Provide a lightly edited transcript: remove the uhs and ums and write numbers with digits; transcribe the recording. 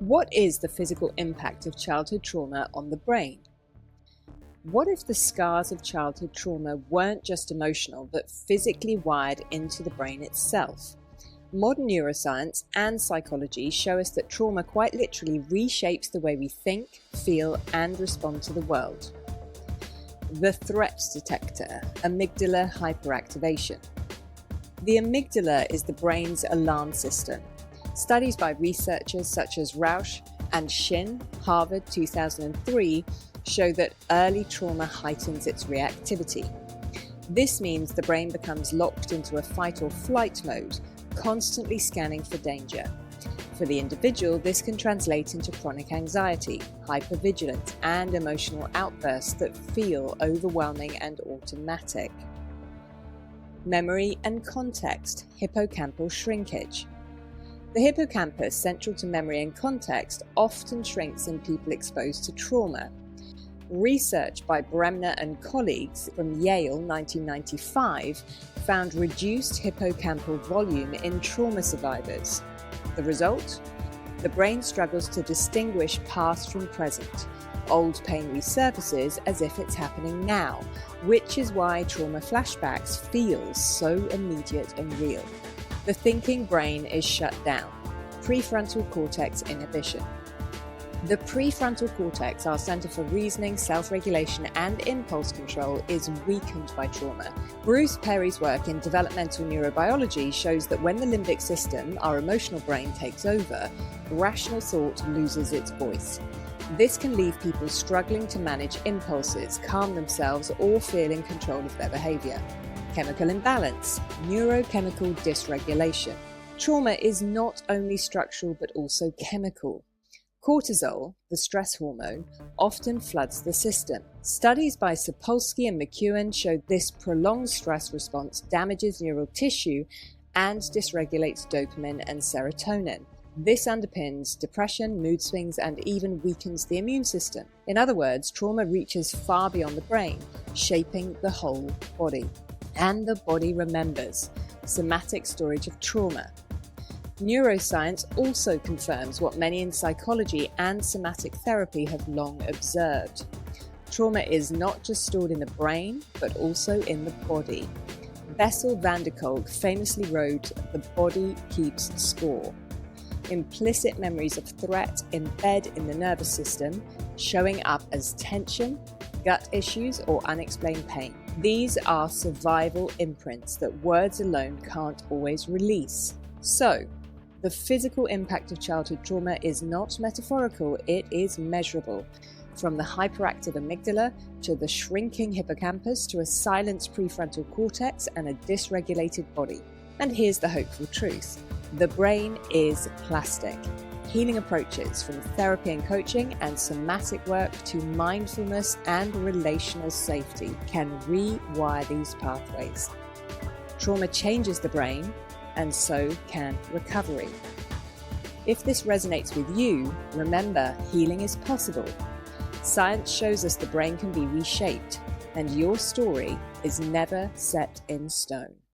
What is the physical impact of childhood trauma on the brain? What if the scars of childhood trauma weren't just emotional, but physically wired into the brain itself? Modern neuroscience and psychology show us that trauma quite literally reshapes the way we think, feel, and respond to the world. The threat detector, amygdala hyperactivation. The amygdala is the brain's alarm system. Studies by researchers such as Rausch and Shin, Harvard 2003, show that early trauma heightens its reactivity. This means the brain becomes locked into a fight or flight mode, constantly scanning for danger. For the individual, this can translate into chronic anxiety, hypervigilance, and emotional outbursts that feel overwhelming and automatic. Memory and context, hippocampal shrinkage. The hippocampus, central to memory and context, often shrinks in people exposed to trauma. Research by Bremner and colleagues from Yale 1995 found reduced hippocampal volume in trauma survivors. The result? The brain struggles to distinguish past from present. Old pain resurfaces as if it's happening now, which is why trauma flashbacks feel so immediate and real. The thinking brain is shut down. Prefrontal Cortex Inhibition. The prefrontal cortex, our center for reasoning, self-regulation, and impulse control, is weakened by trauma. Bruce Perry's work in developmental neurobiology shows that when the limbic system, our emotional brain, takes over, rational thought loses its voice. This can leave people struggling to manage impulses, calm themselves, or feel in control of their behavior. Chemical imbalance, neurochemical dysregulation. Trauma is not only structural but also chemical. Cortisol, the stress hormone, often floods the system. Studies by Sapolsky and McEwen showed this prolonged stress response damages neural tissue and dysregulates dopamine and serotonin. This underpins depression, mood swings, and even weakens the immune system. In other words, trauma reaches far beyond the brain, shaping the whole body. And the body remembers. Somatic storage of trauma. Neuroscience also confirms what many in psychology and somatic therapy have long observed. Trauma is not just stored in the brain, but also in the body. Bessel van der Kolk famously wrote, "The body keeps score." Implicit memories of threat embed in the nervous system, showing up as tension, gut issues, or unexplained pain. These are survival imprints that words alone can't always release. So, the physical impact of childhood trauma is not metaphorical, it is measurable. From the hyperactive amygdala to the shrinking hippocampus to a silenced prefrontal cortex and a dysregulated body. And here's the hopeful truth. The brain is plastic. Healing approaches from therapy and coaching and somatic work to mindfulness and relational safety can rewire these pathways. Trauma changes the brain, and so can recovery. If this resonates with you, remember, healing is possible. Science shows us the brain can be reshaped, and your story is never set in stone.